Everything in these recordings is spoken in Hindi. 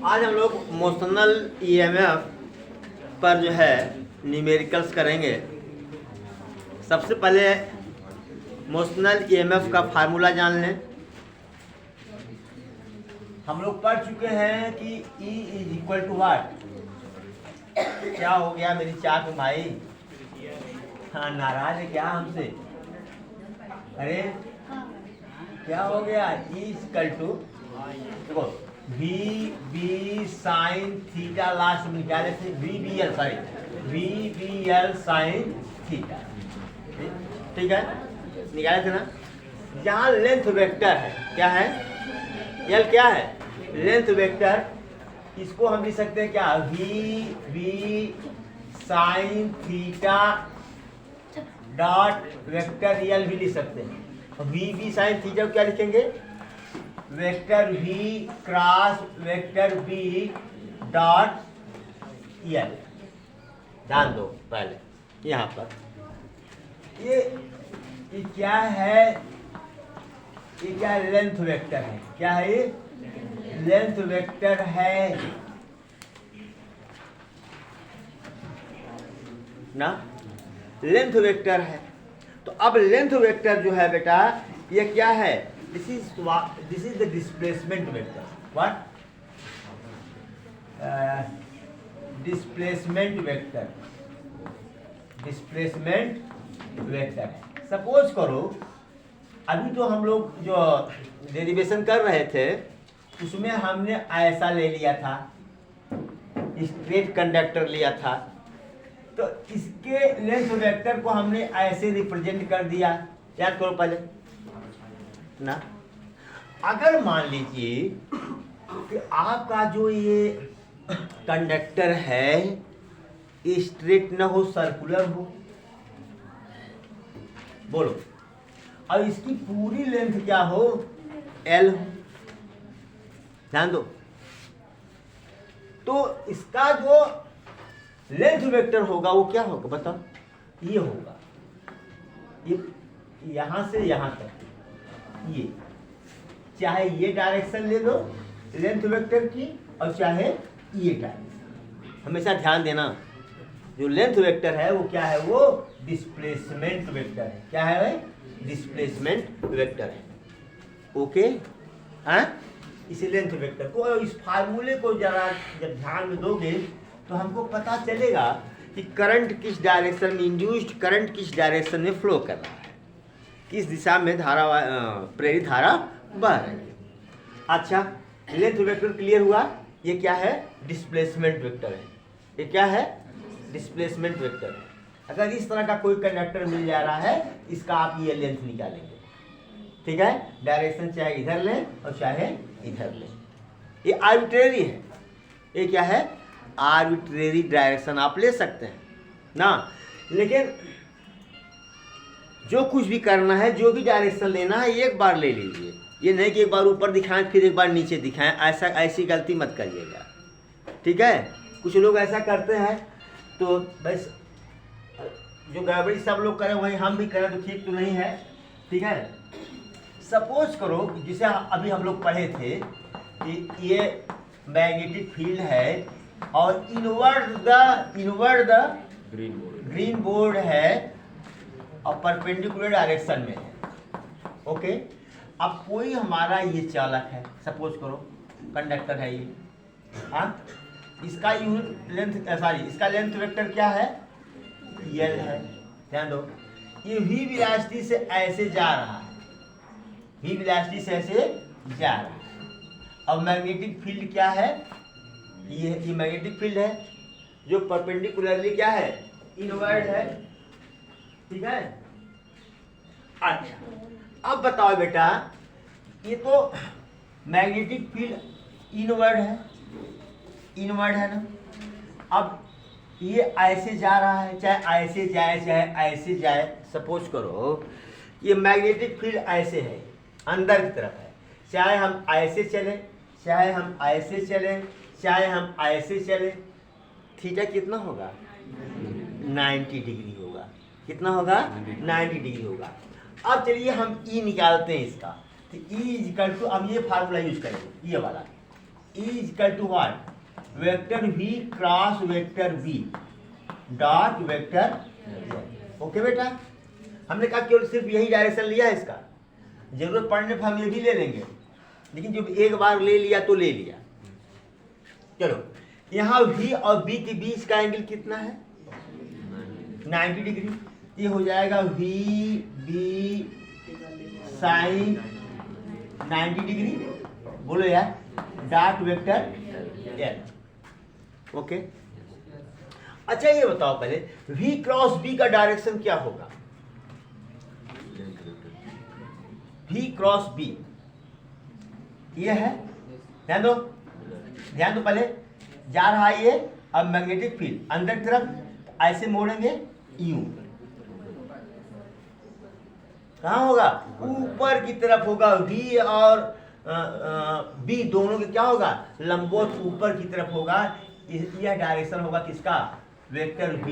आज हम लोग मोशनल ईएमएफ पर जो है न्यूमेरिकल्स करेंगे। सबसे पहले मोशनल ईएमएफ का फार्मूला जान लें। हम लोग पढ़ चुके हैं कि E is equal to what. क्या हो गया मेरी चाक में भाई? हाँ, नाराज है क्या हमसे? अरे क्या हो गया? E इज इक्वल टू देखो V B sine theta, last में निकाले थे V B L, sorry V B L sine theta. ठीक है, निकाले थे ना। जहाँ लेंथ वेक्टर है, क्या है? एल क्या है? Length vector. इसको हम लिख सकते हैं क्या? V B sine theta dot vector L भी लिख सकते हैं। वी बी साइन थीटा क्या लिखेंगे? Vector v cross vector b dot L. ध्यान दो पहले यहाँ पर ये क्या है? ये क्या लेंथ वेक्टर है? क्या है ये? लेंथ वेक्टर है ना, लेंथ वेक्टर है। तो अब लेंथ वेक्टर जो है बेटा, ये क्या है? This is the displacement vector. What? Displacement vector. Displacement vector. Suppose करो अभी तो हम लोग जो डेरिवेशन कर रहे थे उसमें हमने ऐसा ले लिया था, स्ट्रेट कंडक्टर लिया था, तो इसके लेंथ वेक्टर को हमने ऐसे रिप्रेजेंट कर दिया। याद करो पहले ना। अगर मान लीजिए कि आपका जो ये कंडक्टर है स्ट्रेट न हो, सर्कुलर हो, बोलो, और इसकी पूरी लेंथ क्या हो? एल हो। ध्यान दो, तो इसका जो लेंथ वेक्टर होगा वो क्या होगा बताओ? ये होगा, ये यहां से यहां तक, ये चाहे ये डायरेक्शन ले लो लेंथ वेक्टर की, और चाहे ये डायरेक्शन। हमेशा ध्यान देना, जो लेंथ वेक्टर है वो क्या है? वो डिस्प्लेसमेंट वेक्टर है। क्या है भाई? डिस्प्लेसमेंट वेक्टर है। ओके, हाँ, इसी लेंथ वेक्टर को, इस फार्मूले को जरा जब ध्यान में दोगे तो हमको पता चलेगा कि करंट किस डायरेक्शन में, इंड्यूस्ड करंट किस डायरेक्शन में फ्लो कर रहा है, किस दिशा में धारा प्रेरित धारा बह रही है। अच्छा, लेंथ वेक्टर क्लियर हुआ। ये क्या है? डिस्प्लेसमेंट वेक्टर है। ये क्या है? डिस्प्लेसमेंट वेक्टर है। अगर इस तरह का कोई कंडक्टर मिल जा रहा है, इसका आप ये लेंथ निकालेंगे। ठीक है, डायरेक्शन चाहे इधर लें और चाहे इधर लें। ये आर्बिट्रेरी है। ये क्या है? आर्बिट्रेरी डायरेक्शन आप ले सकते हैं ना। लेकिन जो कुछ भी करना है, जो भी डायरेक्शन लेना है, एक बार ले लीजिए। ये नहीं कि एक बार ऊपर दिखाएं फिर एक बार नीचे दिखाएं, ऐसी गलती मत करिएगा। ठीक है, कुछ लोग ऐसा करते हैं, तो बस जो गड़बड़ी सब लोग करें वही हम भी करें तो ठीक तो नहीं है। ठीक है, सपोज करो जिसे अभी हम लोग पढ़े थे कि ये मैग्नेटिक फील्ड है और इनवर्ड द ग्रीन बोर्ड है और परपेंडिकुलर डायरेक्शन में है। ओके, अब कोई हमारा ये चालक है, सपोज करो कंडक्टर है ये, हाँ, इसका इसका लेंथ वेक्टर क्या है? एल है। ध्यान दो, ये वी वेलोसिटी से ऐसे जा रहा है, वी वेलोसिटी से ऐसे जा रहा है। अब मैग्नेटिक फील्ड क्या है? ये मैग्नेटिक फील्ड है जो परपेंडिकुलरली क्या है? इनवर्ड है। ठीक है, अच्छा, अब बताओ बेटा, ये तो मैग्नेटिक फील्ड इनवर्ड है ना। अब ये ऐसे जा रहा है, चाहे ऐसे जाए चाहे ऐसे जाए। सपोज करो ये मैग्नेटिक फील्ड ऐसे है, अंदर की तरफ है, चाहे हम ऐसे चले चाहे हम ऐसे चले चाहे हम ऐसे चले, थीटा कितना होगा? 90 डिग्री होगा। कितना होगा? 90 डिग्री होगा। अब चलिए हम E निकालते हैं इसका। तो E इक्वल टू, अब ये फार्मूला यूज करेंगे, ये वाला is equal to what, vector v cross vector b dot vector. Okay बेटा, हमने कहा केवल सिर्फ यही डायरेक्शन लिया है, इसका जरूरत पड़ने पर हम ये भी ले लेंगे, लेकिन जब एक बार ले लिया तो ले लिया। चलो, यहाँ v और b के बीच का एंगल कितना है, 90 डिग्री। ये हो जाएगा v b साइन 90 डिग्री, बोलो यार, डॉट वेक्टर l। ओके, अच्छा ये बताओ पहले v क्रॉस b का डायरेक्शन क्या होगा, v क्रॉस b ये है, ध्यान दो पहले, जा रहा है ये, अब मैग्नेटिक फील्ड अंदर की तरफ ऐसे मोड़ेंगे यूं, कहाँ होगा, ऊपर की तरफ होगा, v और b दोनों के क्या होगा, लंबवत ऊपर की तरफ होगा। यह डायरेक्शन होगा किसका, vector v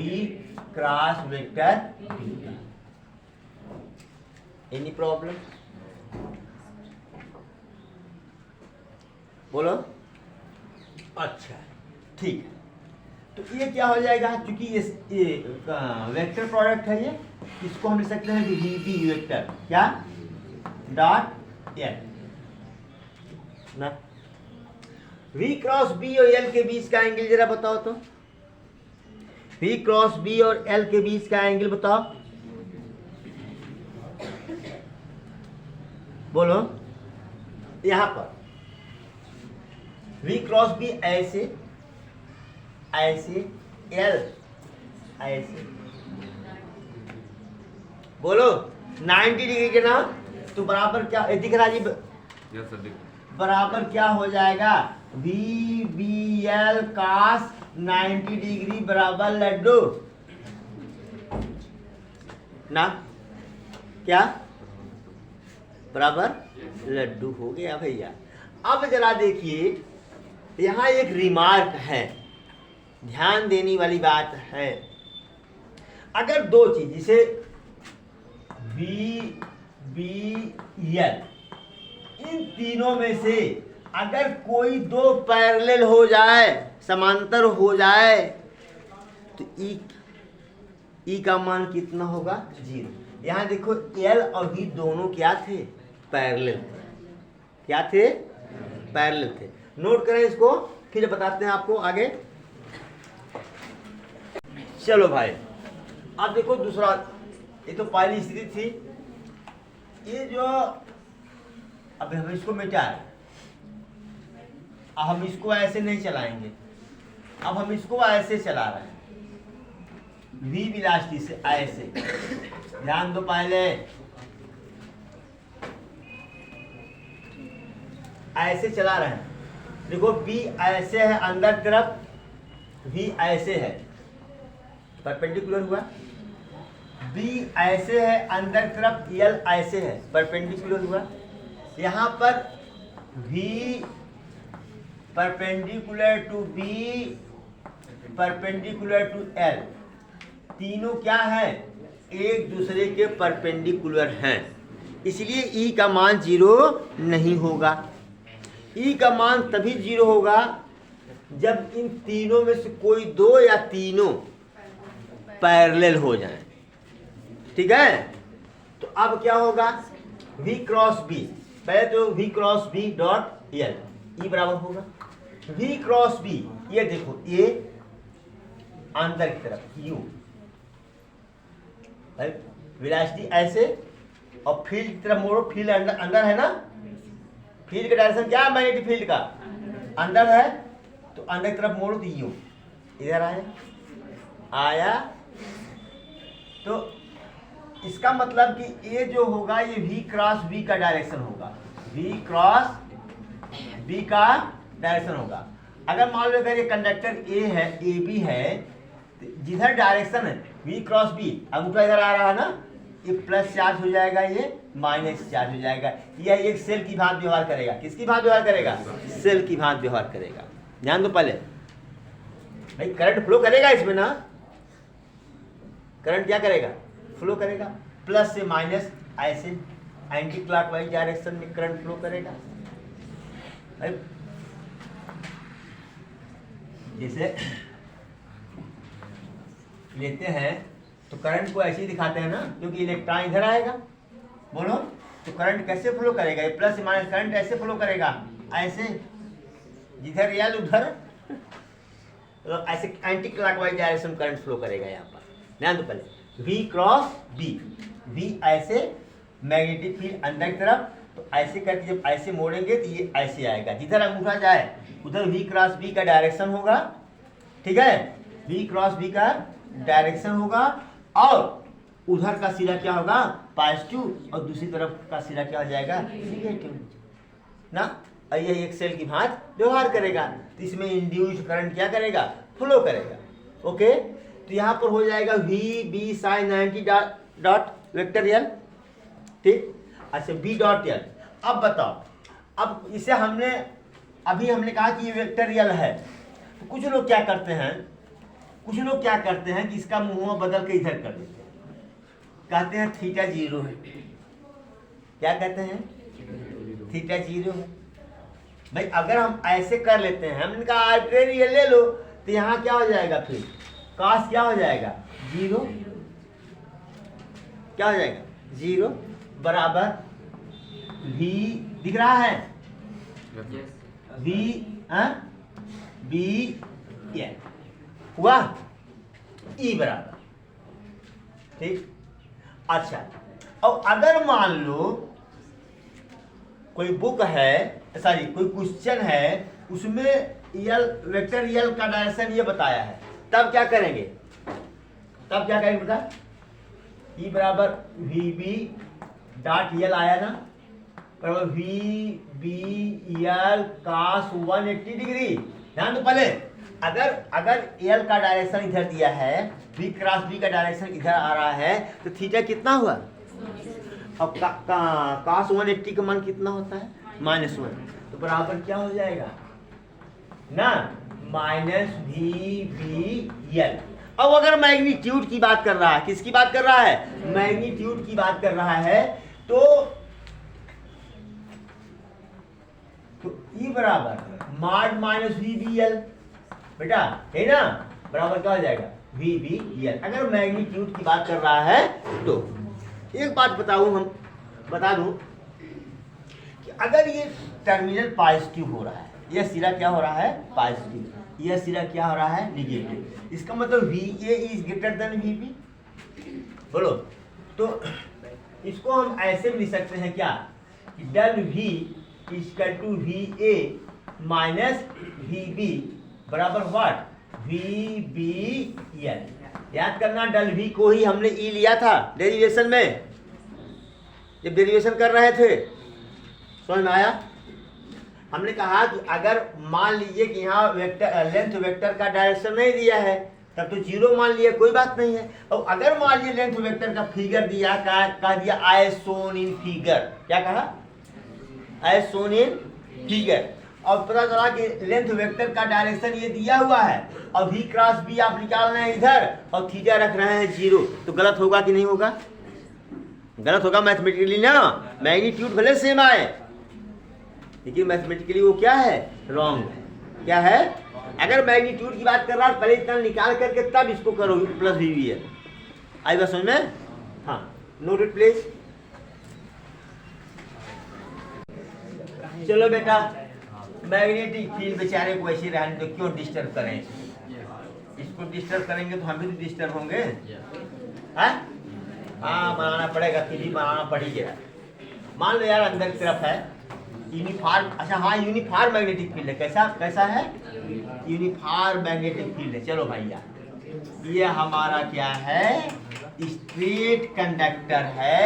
cross vector b। Any problem, बोलो। अच्छा ठीक है, तो ये क्या हो जाएगा, क्योंकि ये वेक्टर प्रोडक्ट है, ये इसको हम लिख सकते हैं कि वी बी वेक्टर क्या डॉट एल ना। वी क्रॉस बी और एल के बीच का एंगल जरा बताओ तो, वी क्रॉस बी और एल के बीच का एंगल बताओ, बोलो। यहां पर v क्रॉस बी ऐसे ऐसे, एल ऐसे, बोलो 90 डिग्री के ना, तो बराबर क्या दिख रहा जी, बराबर क्या हो जाएगा, v B L cos 90 degree बराबर लड्डू ना, क्या बराबर लड्डू हो गया भैया। अब जरा देखिए, यहाँ एक रिमार्क है, ध्यान देने वाली बात है। अगर दो चीज जिसे V B L, इन तीनों में से अगर कोई दो पैरेलल हो जाए, समांतर हो जाए, तो E का मान कितना होगा, 0। यहाँ देखो L और V दोनों क्या थे, पैरेलल थे, क्या थे, पैरेलल थे। नोट करें इसको, फिर बताते हैं आपको आगे। चलो भाई, अब देखो दूसरा, ये तो पहली स्थिति थी, ये जो अब हम इसको मिटाएं, अब हम इसको ऐसे नहीं चलाएंगे, अब हम इसको ऐसे चला रहे हैं, वी वेलोसिटी से ऐसे, ध्यान दो पहले, ऐसे चला रहे हैं। देखो B ऐसे है अंदर तरफ, V ऐसे है, परपेंडिकुलर हुआ, B ऐसे है अंदर तरफ, L ऐसे है, परपेंडिकुलर हुआ। यहाँ पर V perpendicular to B perpendicular to L, तीनों क्या है, एक दूसरे के परपेंडिकुलर हैं, इसलिए E का मान 0 नहीं होगा। E का मान तभी 0 होगा जब इन तीनों में से कोई दो या तीनों पैरेलल हो जाएं, ठीक है। तो अब क्या होगा, V क्रॉस B, पहले तो V cross B dot L, E बराबर होगा V क्रॉस B, ये देखो A अंदर की तरफ U, वेलोसिटी ऐसे, और फील्ड की तरफ मोड़ो, फील्ड अंदर है ना, फील्ड का डायरेक्शन क्या है, मैग्नेटिक फील्ड का अंदर है, तो अंदर की तरफ मोड़ो तो यूं इधर आया, तो इसका मतलब कि ये जो होगा ये V क्रॉस B का डायरेक्शन होगा, V क्रॉस B का डायरेक्शन होगा। अगर मान लो अगर ये कंडक्टर A है, AB है, तो जिधर डायरेक्शन है V क्रॉस B, अंगूठा इधर आ रहा है ना, ये प्लस चार्ज हो जाएगा, ये माइनस चार्ज हो जाएगा। यह एक सेल की भांति व्यवहार करेगा, किसकी भांति व्यवहार करेगा, सेल की भांति व्यवहार करेगा। ध्यान दो पहले भाई, करंट फ्लो करेगा इसमें ना, करंट क्या करेगा, फ्लो करेगा, प्लस से माइनस ऐसे एंटी क्लॉकवाइज डायरेक्शन में करंट फ्लो करेगा। जैसे लेते हैं तो करंट को ऐसे ही दिखाते हैं ना, क्योंकि इलेक्ट्रॉन इधर आएगा। बोलो तो करंट कैसे फ्लो करेगा? ये प्लस माइनस करंट ऐसे फ्लो करेगा, ऐसे, जिधर रियल उधर, तो ऐसे anti clockwise direction current flow करेगा यहाँ पर। ध्यान दो पहले, V क्रॉस B, V ऐसे मैग्नेटिक फील्ड अंदर की तरफ, तो ऐसे करके जब ऐसे मोड़ेंगे तो ये ऐसे आएगा, जिधर अंगूठा जाए उधर V क्रॉस B का डायरेक्शन होगा। ठीक है, V क्रॉस B का डायरेक्शन होगा, और उधर का सिरा क्या होगा? पॉजिटिव, और दूसरी तरफ का सिरा क्या हो जाएगा? नेगेटिव ना। और ये एक सेल की भांति व्यवहार करेगा, तो इसमें इंड्यूस्ड करंट क्या करेगा? फ्लो करेगा। ओके, तो यहाँ पर हो जाएगा V B sine 90 dot vector L। ठीक, अच्छा B डॉट L। अब बताओ, अब इसे हमने कहा कि ये वेक्टर L है, तो कुछ लोग क्या करते हैं कि इसका मुंह बदल के इधर कर देते हैं, कहते हैं थीटा 0 है। क्या कहते हैं? थीटा 0 है। भाई अगर हम ऐसे कर लेते हैं, हमने कहा आर्बिट्रेरी ले लो, तो यहाँ क्या हो जाएगा? फिर कॉस क्या हो जाएगा? 0। क्या हो जाएगा? 0 बराबर V, दिख रहा है? V B L हुआ, E बराबर। ठीक, अच्छा, और अगर मान लो कोई बुक है, सॉरी कोई क्वेश्चन है, उसमें यल वेक्टर यल का डायरेक्शन ये बताया है, तब क्या करेंगे? बता, E बराबर VB डॉट यल आया ना, बराबर VB यल cos 180 डिग्री। ध्यान दो पहले, अगर एल का डायरेक्शन इधर दिया है, V क्रॉस B का डायरेक्शन इधर आ रहा है, तो थीटा कितना हुआ? अब cos 180 का मान कितना होता है? -1, तो बराबर क्या हो जाएगा ना? -VBL। अब अगर मैग्नीट्यूड की बात कर रहा है, किसकी बात कर रहा है? मैग्नीट्यूड की बात कर रहा है, तो E बराबर मॉड माइनस VBL, बेटा है ना, बराबर क्या हो जाएगा? VBL। अगर मैग्नीट्यूड की बात कर रहा है तो एक बात बता दूं कि अगर ये टर्मिनल पॉजिटिव हो रहा है, यह सिरा क्या हो रहा है? पॉजिटिव, यह सिरा क्या हो रहा है? नेगेटिव, इसका मतलब VA is greater than VB। बोलो, तो इसको हम ऐसे भी लिख सकते हैं क्या कि del V equal to VA minus VB बराबर व्हाट? VBL। याद करना, डेल V को ही हमने E लिया था डेरिवेशन में, जब डेरिवेशन कर रहे थे। समझ में आया? हमने कहा कि अगर मान लीजिए कि यहाँ वेक्टर लेंथ वेक्टर का डायरेक्शन नहीं दिया है, तब तो 0 मान लिया, कोई बात नहीं है। और अगर मान लीजिए लेंथ वेक्टर का फिगर दिया, कह दिया एज शोन इन फिगर। क्या कहा? As shown in figure. और पता चला कि लेंथ वेक्टर का डायरेक्शन ये दिया हुआ है, और V क्रॉस B आप निकाल रहे हैं इधर, और थीटा रख रहे हैं 0, तो गलत होगा कि नहीं होगा? गलत होगा मैथमेटिकली ना। मैग्नीट्यूड भले सेम आए, लेकिन मैथमेटिकली वो क्या है? रॉन्ग है। क्या है? अगर मैग्नीट्यूड की बात कर रहा है, पहले इतना निकाल करके तब इसको करो प्लस VBL। आई बात समझ में? हाँ, नोट इट प्लीज। चलो बेटा, मैग्नेटिक फील्ड बेचारे को ऐसे रहने तो क्यों डिस्टर्ब करें? इसको डिस्टर्ब करेंगे तो हम भी तो डिस्टर्ब होंगे। हाँ, बनाना पड़ेगा, फिर बनाना पड़ेगा। मान लो यार अंदर की तरफ है यूनिफॉर्म, अच्छा हाँ, यूनिफॉर्म मैग्नेटिक फील्ड है। कैसा है? यूनिफॉर्म मैग्नेटिक फील्ड है। चलो भैया, ये हमारा क्या है? स्ट्रेट कंडक्टर है।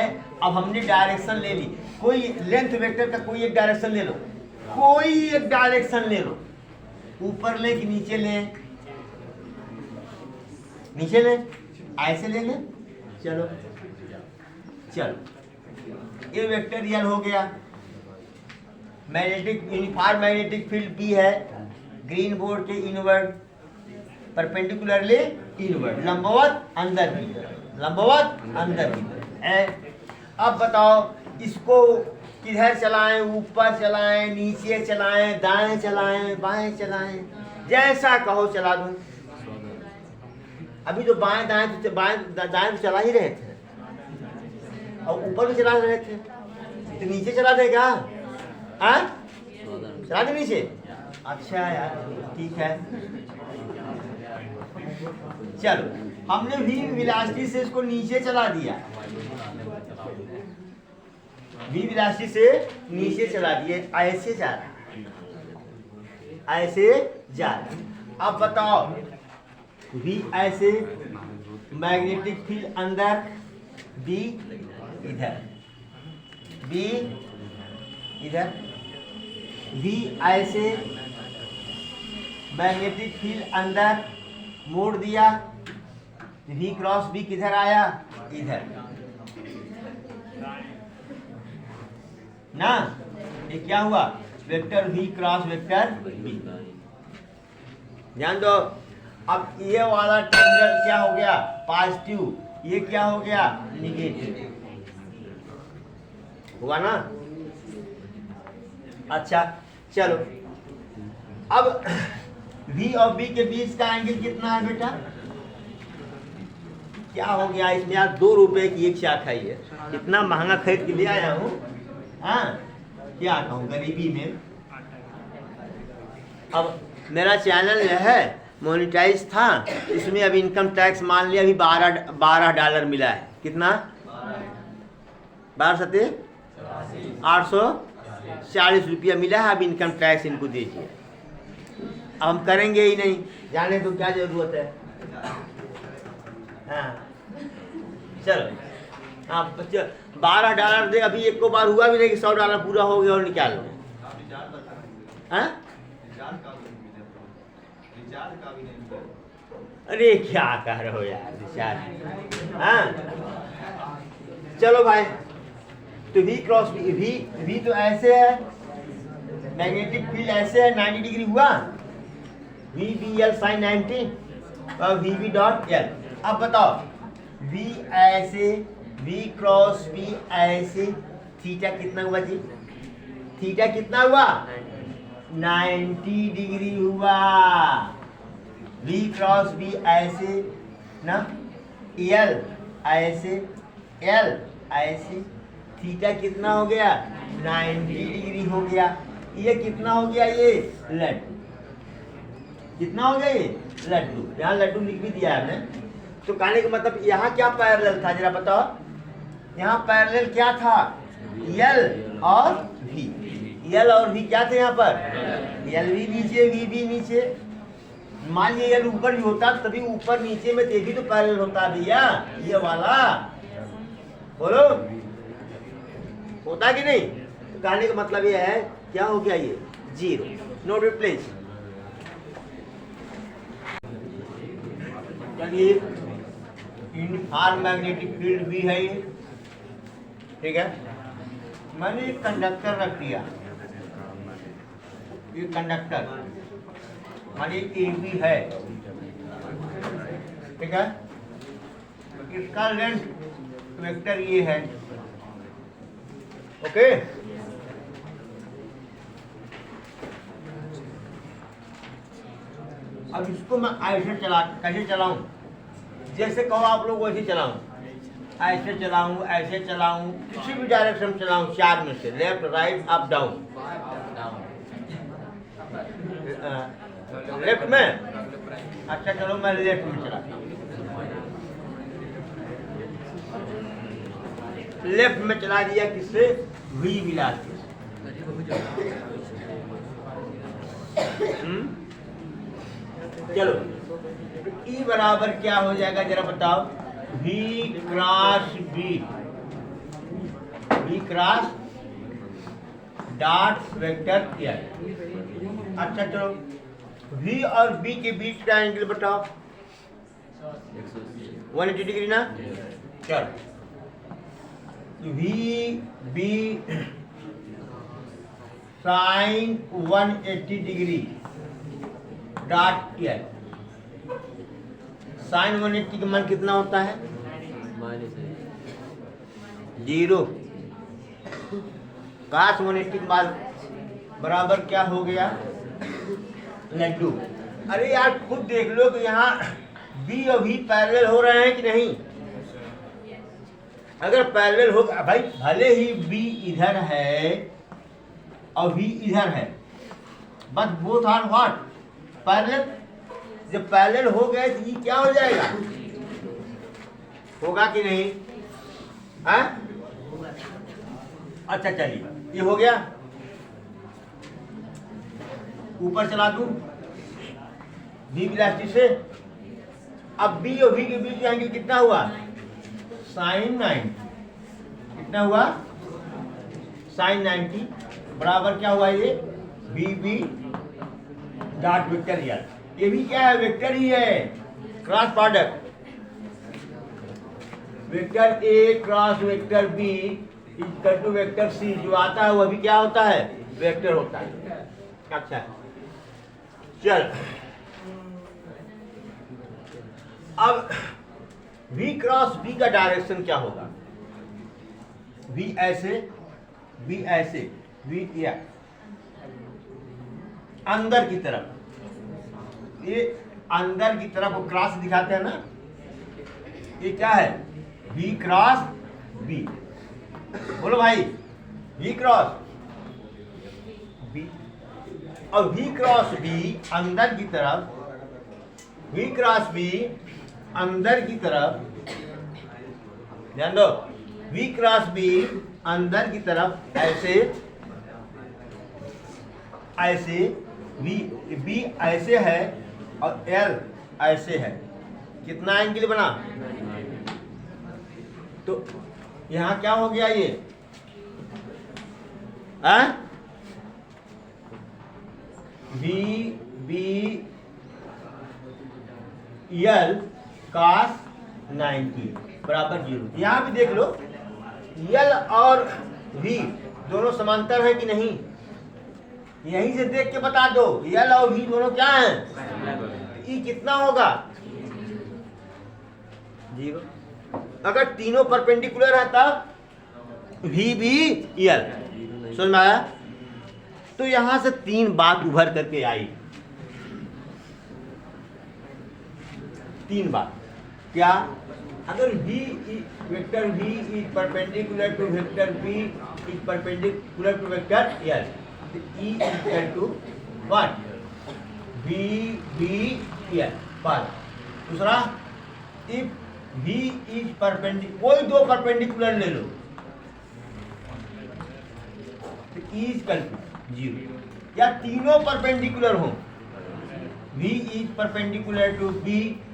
अब हमने डायरेक्शन ले ली, कोई लेंथ वेक्टर का कोई एक डायरेक्शन ले लो, कोई एक डायरेक्शन ले लो, ऊपर ले कि नीचे ले? नीचे ले, ऐसे ले ले। चलो ये वेक्टर यल हो गया। Magnetic uniform magnetic field B है, ग्रीन बोर्ड के इनवर्ड, परपेंडिकुलरली इनवर्ड, लंबवत अंदर की तरफ, लंबवत अंदर की तरफ। अब बताओ इसको किधर चलाएं? ऊपर चलाएं, नीचे चलाएं, दाएं चलाएं, बाएं चलाएं? जैसा कहो चला दूं। अभी तो बाएं दाएं दाएं तो चला ही रहे थे और ऊपर भी चला रहे थे, तो नीचे चला देगा? हाँ, चला दे नीचे। अच्छा यार, ठीक है। चलो, हमने v वेलोसिटी से इसको नीचे चला दिया, v वेलोसिटी से नीचे चला दिए, ऐसे जा रहा, ऐसे जा रहा। अब बताओ, v ऐसे, मैग्नेटिक फील्ड अंदर, b इधर, b इधर, v ऐसे, मैग्नेटिक फील्ड अंदर, मोड़ दिया, v क्रॉस b किधर आया? इधर ना। ये क्या हुआ? Vector v cross vector b। ध्यान दो। अब ये वाला टेंजेंट क्या हो गया? पॉजिटिव, ये क्या हो गया? निगेटिव। हुआ ना? अच्छा, चलो, अब v और b के बीच का एंगल कितना है बेटा? क्या हो गया इसमें यार? 2 रुपए की एक चाय खाई है, इतना महंगा खरीद के ले आया हूँ। हाँ, क्या कहूँ, गरीबी में। अब मेरा चैनल जो है मोनेटाइज था, इसमें अभी इनकम टैक्स मान लिया अभी $12 मिला है। कितना? 12 सते 840 रुपया मिला है। अब इनकम टैक्स इनको दीजिए। अब हम करेंगे ही नहीं, जाने तो क्या जरूरत है। हाँ, चलो, हाँ, $12 दे। अभी एक को बार हुआ भी नहीं कि $100 पूरा हो गया और निकाल लो। हाँ? अरे क्या कह रहे हो यार, रिचार्ज। हाँ, चलो भाई, तो v क्रॉस v तो ऐसे है, मैग्नेटिक फील्ड ऐसे है, 90 डिग्री हुआ, v b l sin 90 और v b डॉट l। अब बताओ, v ऐसे, v क्रॉस v ऐसे, थीटा कितना हुआ जी? थीटा कितना हुआ? 90 डिग्री हुआ। v क्रॉस v ऐसे ना, l ऐसे, l ऐसे, थीटा कितना हो गया? 90 डिग्री हो गया। ये कितना हो गया? ये लड्डू। कितना हो गया? ये लड्डू। यहाँ लड्डू लिख भी दिया है हमने। तो कहने का मतलब यहाँ क्या पैरेलल था, जरा बताओ। यहाँ पैरेलल क्या था? l और v। l और v क्या थे यहाँ पर? l भी नीचे, v भी नीचे। मान लीजिए l ऊपर भी होता तभी ऊपर नीचे में भी तो पैरेलल होता भैया, ये वाला। बोलो, होता कि नहीं? तो कहने का मतलब ये है, क्या हो गया? ये 0। Note it please. चलिए, यूनिफॉर्म मैग्नेटिक फील्ड भी है ये, ठीक है। मैंने एक कंडक्टर रख दिया, ये कंडक्टर मानिए ए बी है, ठीक है। इसका लेंथ वेक्टर ये है, ओके। अब इसको मैं ऐसे कैसे चलाऊं? जैसे कहो आप लोग वैसे चलाऊं, ऐसे चलाऊं, ऐसे चलाऊं, किसी भी डायरेक्शन में चलाऊं, 4 में से, left right up down. Left में, अच्छा चलो मैं लेफ्ट में चलाता हूं। लेफ्ट में चला दिया, किससे? v velocity. चलो, E बराबर क्या हो जाएगा जरा बताओ? v cross b, v cross dot vector l। अच्छा चलो, v और b के बीच का एंगल बताओ। 180 डिग्री ना। चलो, v b sine 180 degree dot l। Sine 180 का मान कितना होता है? 0। काश 180 के मान बराबर क्या हो गया? लड्डू। अरे यार खुद देख लो कि यहाँ बी और वी पैरेलल हो रहे हैं कि नहीं। अगर पैरेलल हो भाई, भले ही बी इधर है और वी इधर है, but both are what parallel. जब पैरेलल हो गए तो ये क्या हो जाएगा, होगा कि नहीं? है? अच्छा चलिए, ये हो गया। ऊपर चला दूं बी वेलोसिटी से। अब बी और वी के बीच एंगल कितना हुआ, sin 90। कितना हुआ, sin 90 बराबर क्या हुआ, ये B B dot vector L. ये भी क्या है, वेक्टर ही है, cross product. Vector A cross vector B equal to vector C, जो आता है वह भी क्या होता है, वेक्टर होता है। अच्छा चल, अब v क्रॉस b का डायरेक्शन क्या होगा, v ऐसे, v ऐसे, v या अंदर की तरफ, ये अंदर की तरफ वो क्रॉस दिखाते हैं ना, ये क्या है, v क्रॉस b। बोलो भाई, v क्रॉस b और v क्रॉस b अंदर की तरफ, v क्रॉस b अंदर की तरफ, ध्यान दो, v क्रॉस b अंदर की तरफ ऐसे, ऐसे b ऐसे है और l ऐसे है। कितना एंगल बना, तो यहां क्या हो गया, ये b l cos 90 बराबर 0। यहाँ भी देख लो, यल और वी दोनों समांतर है कि नहीं, यहीं से देख के बता दो, यल और वी दोनों क्या हैं, ई कितना होगा, 0। अगर तीनों परपेंडिकुलर है तब वी बी यल, समझ में आया? तो यहां से तीन बात उभर करके आई, तीन बात। क्या, अगर v vector v is perpendicular to vector b is perpendicular to vector l, तो e equal to what, v b l। बात दूसरा, इफ v इज परपेंडिकुलर, कोई दो परपेंडिकुलर ले लो, तो e इक्वल टू 0, या तीनों परपेंडिकुलर हो, v is perpendicular to b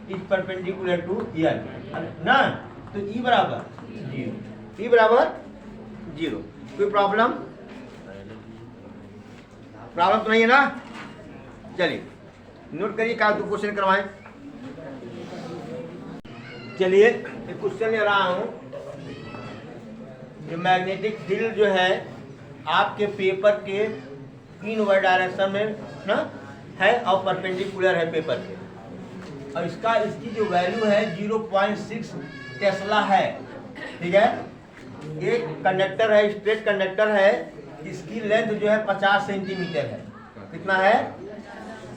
is perpendicular to L ना, तो ई बराबर 0, ई बराबर 0। कोई प्रॉब्लम तो नहीं है ना? चलिए नोट करिए, क्या तो क्वेश्चन करवाएं। चलिए एक क्वेश्चन ले रहा हूं, जो मैग्नेटिक फील्ड जो है आपके पेपर के इनवर्ड डायरेक्शन में ना है और परपेंडिकुलर है पेपर के, और इसकी जो वैल्यू है 0.6 टेस्ला है, ठीक है। एक कंडक्टर है, स्ट्रेट कंडक्टर है, इसकी लेंथ जो है 50 सेंटीमीटर है। कितना है,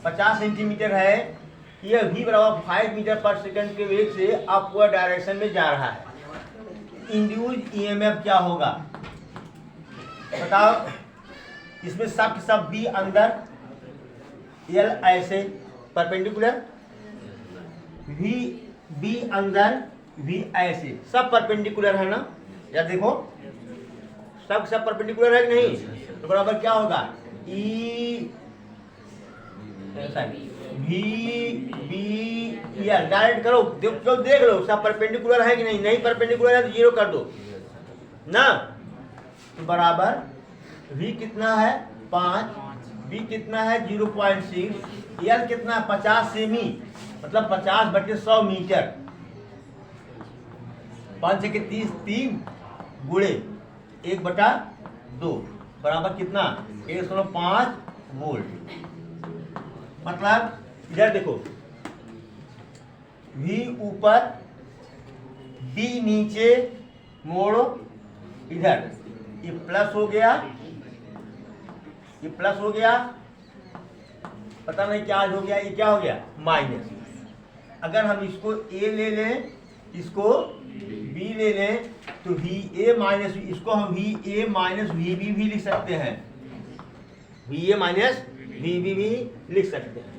50 सेंटीमीटर है। यह v बराबर 5 मीटर पर सेकंड के वेग से अपवर्ड डायरेक्शन में जा रहा है। इंड्यूस्ड ईएमएफ क्या होगा बताओ। इसमें सब b अंदर, l ऐसे परपेंडिकुलर, v b अंदर, v ऐसे, सब परपेंडिकुलर है ना। या देखो सब परपेंडिकुलर है कि नहीं, तो बराबर क्या होगा, e v b l। Direct करो, देख लो सब परपेंडिकुलर है कि नहीं, नहीं परपेंडिकुलर है तो 0 कर दो ना। तो बराबर v कितना है 5, b कितना है 0.6, l कितना है 50 सेमी, मतलब 50/100 मीटर। 5 के 30, 3 गुणे 1/2 बराबर कितना 1.5 वोल्ट। मतलब इधर देखो, v ऊपर, b नीचे, मोड़ो इधर, ये प्लस हो गया, ये प्लस हो गया, पता नहीं क्या हो गया, ये क्या हो गया माइनस। अगर हम इसको ए ले लें, इसको बी ले लें, तो वी ए माइनस, इसको हम V A minus V B भी लिख सकते हैं, V A minus V B भी लिख सकते हैं।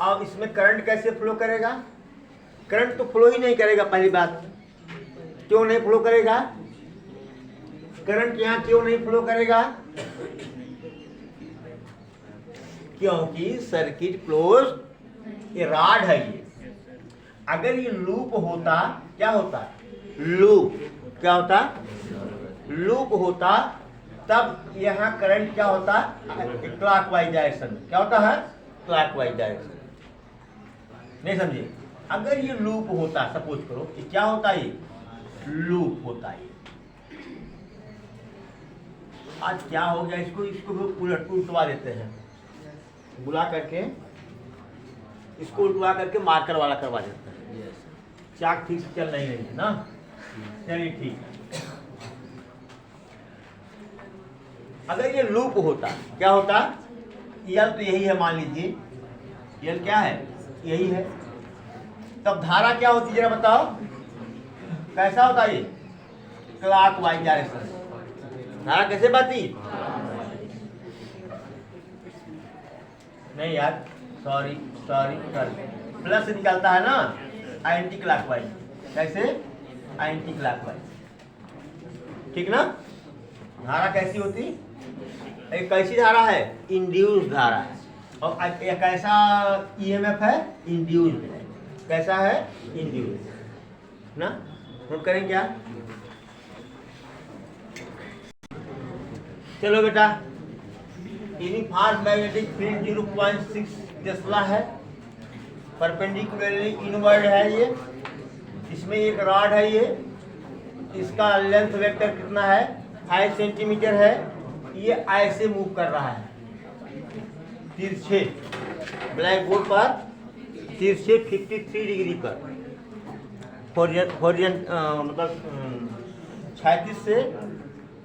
अब इसमें करंट कैसे फ्लो करेगा? करंट तो फ्लो ही नहीं करेगा। पहली बात, क्यों नहीं फ्लो करेगा? करंट यहाँ क्यों नहीं फ्लो करेगा? क्योंकि सर्किट क्लोज, ये रॉड है ये। अगर ये लूप होता, क्या होता? लूप, क्या होता? लूप होता, तब यहाँ करंट क्या होता? Clockwise direction. क्या होता है? Clockwise direction. नहीं समझे? अगर ये लूप होता, सपोज करो कि क्या होता, ये लूप होता है। आज क्या हो गया, इसको भी उल्टवा देते हैं, बुला करके इसको उल्टवा करके मार्कर वाला करवा देते हैं। चाक ठीक से चल नहीं रही है ना? चलिए ठीक है। अगर ये लूप होता, क्या होता? यल तो यही है, मान लीजिए यल क्या है, यही है, तब धारा क्या होती जरा बताओ? कैसा होता ये? Clockwise direction. धारा कैसे बहती? नहीं यार, सॉरी, प्लस से निकलता है ना, एंटी क्लॉकवाइज। कैसे? एंटी क्लॉकवाइज, ठीक ना? धारा कैसी होती? एक कैसी धारा है? इंड्यूस धारा है। और एक ऐसा ईएमएफ है, इंड्यूस है। कैसा है? इंड्यूस ना। नोट करें क्या? चलो बेटा, यूनिफॉर्म मैग्नेटिक फील्ड 0.6 टेस्ला है, परपेंडिकुलरली इनवर्ड है ये। इसमें एक रॉड है ये, इसका लेंथ वेक्टर कितना है? 5 सेंटीमीटर है। ये ऐसे मूव कर रहा है तिरछे, ब्लैक बोर्ड पर तिरछे 53 डिग्री पर, मतलब क्षैतिज से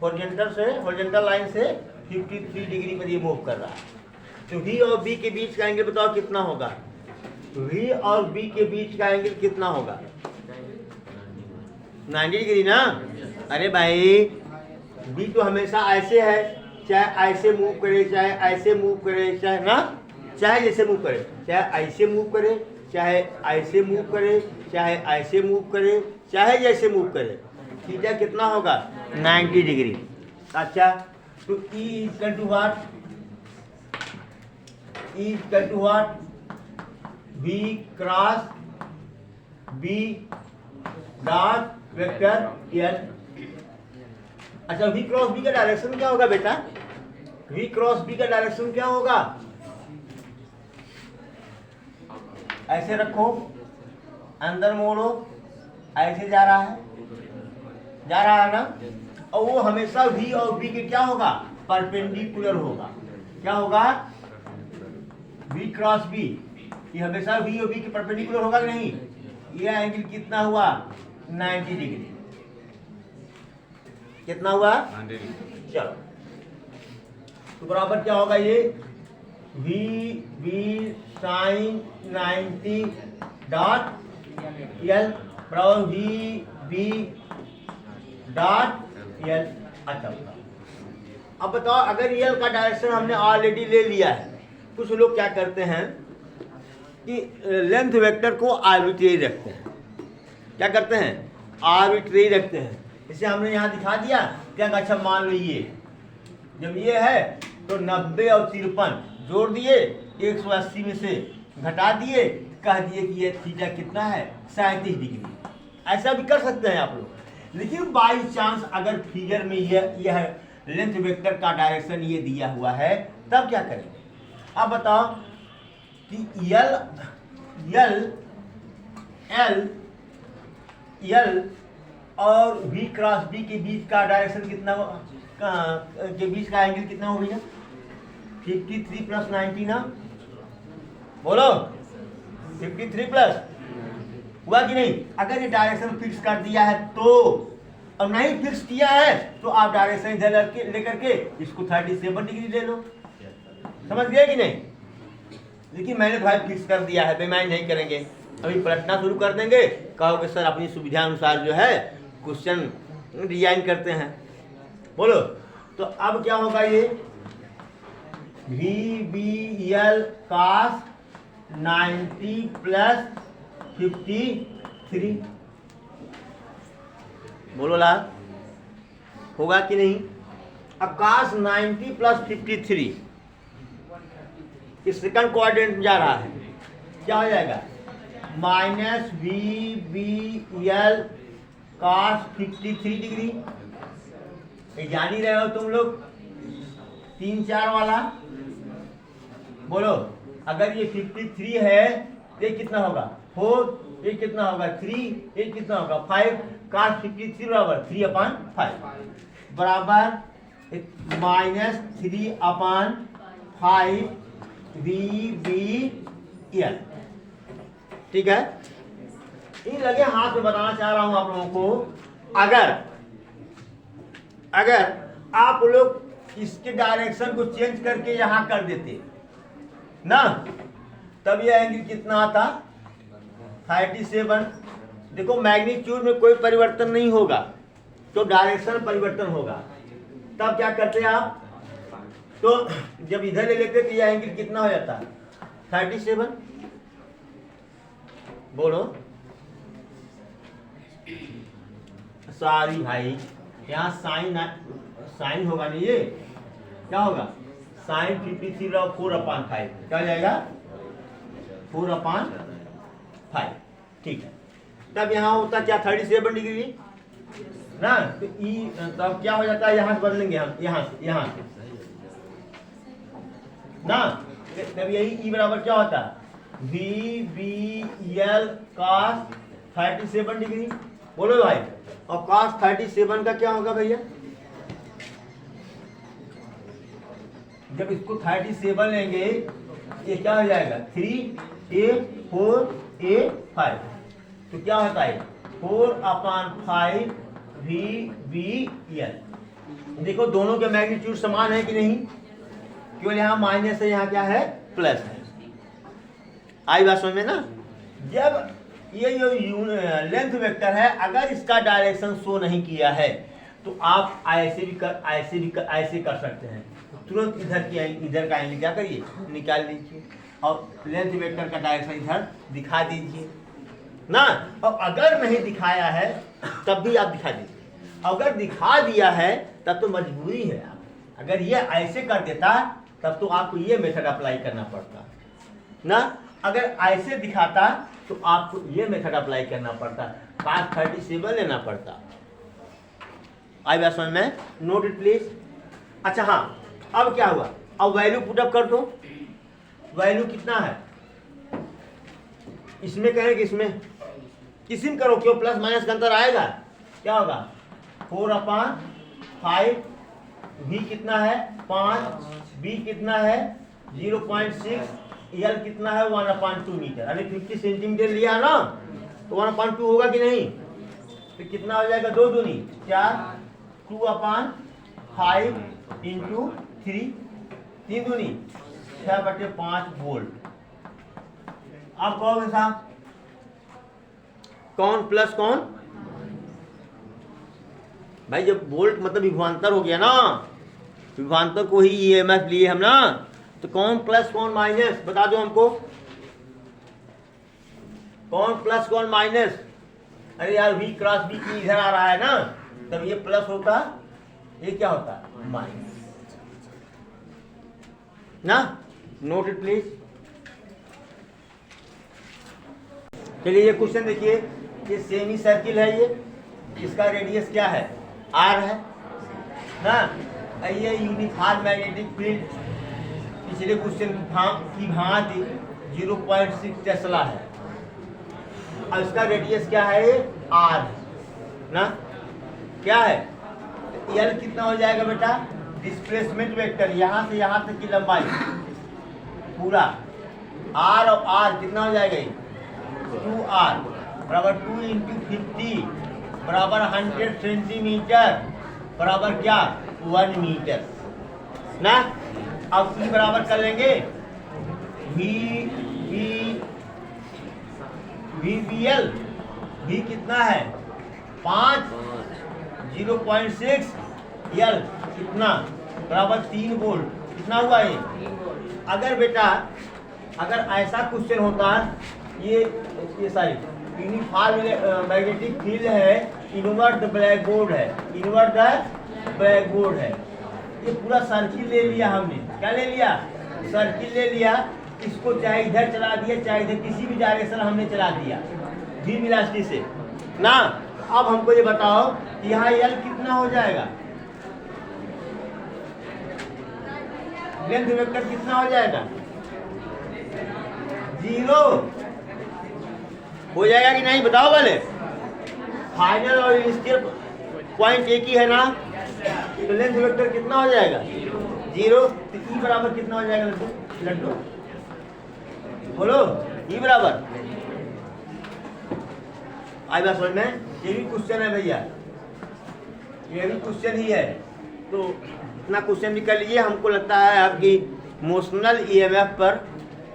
हॉरिजॉन्टल लाइन से 53 डिग्री पर ये मूव कर रहा है। तो V और B के बीच का एंगल बताओ कितना होगा? V और B के बीच का एंगल कितना होगा? 90 डिग्री ना। अरे भाई, B तो हमेशा ऐसे है, चाहे ऐसे मूव करे, चाहे ऐसे मूव करे, चाहे ना, चाहे जैसे मूव करे, चाहे ऐसे मूव करे, चाहे ऐसे मूव करे, चाहे ऐसे मूव करे, चाहे जैसे मूव करे, थीटा कितना होगा? 90 डिग्री। अच्छा, तो E equal to what? E equal to what? V cross B dot vector L। अच्छा, V क्रॉस B का डायरेक्शन क्या होगा बेटा? V क्रॉस B का डायरेक्शन क्या होगा? ऐसे रखो, अंदर मोड़ो, ऐसे जा रहा है ना। और वो हमेशा V और B के क्या होगा? परपेंडिकुलर होगा। क्या होगा? V क्रॉस B, ये हमेशा V और B के परपेंडिकुलर होगा कि नहीं? ये एंगल कितना हुआ? 90 डिग्री। कितना हुआ? 90 डिग्री। चलो, तो बराबर क्या होगा ये? V B sine 90 dot L बराबर V B डॉट L। अच्छा, अब बताओ, अगर L का डायरेक्शन हमने ऑलरेडी ले लिया है, कुछ लोग क्या करते हैं कि लेंथ वेक्टर को आर्बिट्रेरी रखते हैं। क्या करते हैं? आर्बिट्रेरी रखते हैं। इसे हमने यहाँ दिखा दिया क्या? अच्छा, मान लो ये जब ये है तो 90 और 53 जोड़ दिए, 180 में से घटा दिए, कह दिए कि ये थीटा कितना है? 37 डिग्री। ऐसा भी कर सकते हैं आप लोग। लेकिन बाई चांस अगर फिगर में यह लेंथ वेक्टर का डायरेक्शन ये दिया हुआ है, तब क्या करेंगे? अब बताओ कि L और V क्रॉस B के बीच का डायरेक्शन कितना के बीच का एंगल कितना हो भैया? 53 प्लस 90 ना, बोलो 53 प्लस हुआ कि नहीं? अगर ये डायरेक्शन फिक्स कर दिया है तो, और नहीं फिक्स किया है तो आप डायरेक्शन इधर लेकर के इसको 37 डिग्री ले लो। समझ गए कि नहीं? लेकिन मैंने भाई फिक्स कर दिया है, बेईमानी नहीं करेंगे। अभी पलटना शुरू कर देंगे, कहोगे सर अपनी सुविधा अनुसार जो है क्वेश्चन डिजाइन करते हैं। बोलो तो अब क्या होगा, ये VBL cos 90 प्लस 53, बोलो लाल होगा कि नहीं। अब cos 90 प्लस 53 इस सेकंड क्वाड्रेंट में जा रहा है, क्या हो जाएगा माइनस VBL cos 53 डिग्री। ये जान ही रहे हो तुम लोग 3 4 वाला। बोलो अगर ये 53 है तो ये कितना होगा 4, ये कितना होगा 3, ये कितना होगा 5, cos 53 बराबर 3/5 बराबर माइनस 3/5 VBL। ठीक है, इन लगे हाथ में बताना चाह रहा हूं आप लोगों को, अगर आप लोग इसके डायरेक्शन को चेंज करके यहां कर देते ना, तब यह एंगल कितना आता 37। देखो मैग्नीट्यूड में कोई परिवर्तन नहीं होगा, तो डायरेक्शन परिवर्तन होगा। तब क्या करते हैं आप, तो जब इधर ले लेते तो यह एंगल कितना हो जाता 37। बोलो सॉरी भाई, यहाँ साइन होगा नहीं, ये क्या होगा साइन 53 4/5, क्या हो जाएगा 4/5। ठीक है, तब यहाँ होता क्या 37 डिग्री ना, तो ई तब क्या हो जाता है, यहाँ से बदलेंगे हम, यहाँ से ना, तब यही ई बराबर क्या होता है VBL cos 37 डिग्री। बोलो भाई, और cos 37 का क्या होगा भैया, जब इसको 37 लेंगे ये क्या हो जाएगा 3A4A5, तो क्या होता है 4/5 VBL। देखो दोनों के मैग्नीट्यूड समान है कि नहीं, केवल यहाँ माइनस है, यहाँ क्या है प्लस है। आई बात समझ में ना। जब ये जो लेंथ वेक्टर है, अगर इसका डायरेक्शन शो नहीं किया है तो आप ऐसे कर सकते हैं, तुरंत इधर का एंगल क्या करिए निकाल लीजिए और लेंथ वेक्टर का डायरेक्शन इधर दिखा दीजिए ना। और अगर नहीं दिखाया है तब भी आप दिखा दीजिए, अगर दिखा दिया है तब तो मजबूरी है। आप अगर ये ऐसे कर देता तब तो आपको ये मेथड अप्लाई करना पड़ता ना, अगर ऐसे दिखाता तो आपको ये मेथड अप्लाई करना पड़ता, cos 37 लेना पड़ता। आई बात समझ में, नोट इट प्लीज। अच्छा हाँ, अब क्या हुआ, अब वैल्यू पुटअप कर दो। वैल्यू कितना है, इसमें कहें कि इसमें किसी में करो, क्यों प्लस माइनस का अंतर आएगा, क्या होगा 4/5, v कितना है 5, b कितना है 0.6, L कितना है 1/2 मीटर। अरे 50 सेंटीमीटर लिया ना, तो 1/2 होगा कि नहीं, तो कितना हो जाएगा 2 दूनी 4, 2/5 इंटू 3, 3 दूनी 6/5 वोल्ट। आप कहोगे साहब कौन प्लस कौन, भाई जब वोल्ट मतलब विभवांतर हो गया ना, विभवांतर को ही EMF लिए हम ना, तो कौन प्लस कौन माइनस बता दो हमको, कौन प्लस कौन माइनस। अरे यार V क्रॉस B इधर आ रहा है ना, तब ये प्लस होता, ये क्या होता माइनस ना। Note it please. चलिए ये क्वेश्चन देखिए, ये सेमी सर्किल है, ये इसका रेडियस क्या है R है ना। ये यूनिफॉर्म मैग्नेटिक फील्ड पिछले क्वेश्चन की भांति 0.6 टेस्ला है, और इसका रेडियस क्या है R ना, क्या है L कितना हो जाएगा बेटा, डिस्प्लेसमेंट वेक्टर यहाँ से यहाँ तक की लंबाई पूरा, R और R कितना हो जाएगा 2R बराबर 2 इंटू 50 बराबर 100 सेंटीमीटर बराबर क्या 1 मीटर ना। अब ई बराबर कर लेंगे VBL भी कितना है 5, 0.6 L कितना बराबर 3 वोल्ट। कितना हुआ ये? अगर बेटा अगर ऐसा क्वेश्चन होता, ये सारी यूनिफॉर्म मैग्नेटिक फील्ड है, इनवर्ट द ब्लैक बोर्ड है, इनवर्ट द ब्लैक बोर्ड है, ये पूरा सर्किल ले लिया हमने। क्या ले लिया? सर्किल ले लिया। इसको चाहे इधर चला दिया चाहे इधर, किसी भी डायरेक्शन हमने चला दिया वी वेलोसिटी से ना। अब हमको ये बताओ कि यहाँ L कितना हो जाएगा, लेंथ वेक्टर कितना हो जाएगा? 0 हो जाएगा कि नहीं बताओ पहले। फाइनल और इनिशियल पॉइंट एक ही है ना, तो लेंथ वेक्टर कितना हो जाएगा? 0। तो E बराबर कितना हो जाएगा लड्डू? बोलो E बराबर। आई बात समझ में? ये भी क्वेश्चन है भैया, ये भी क्वेश्चन ही है। तो इतना क्वेश्चन भी कर लीजिए। हमको लगता है आपकी मोशनल EMF पर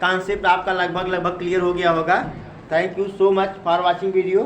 कॉन्सेप्ट आपका लगभग क्लियर हो गया होगा। Thank you so much for watching video.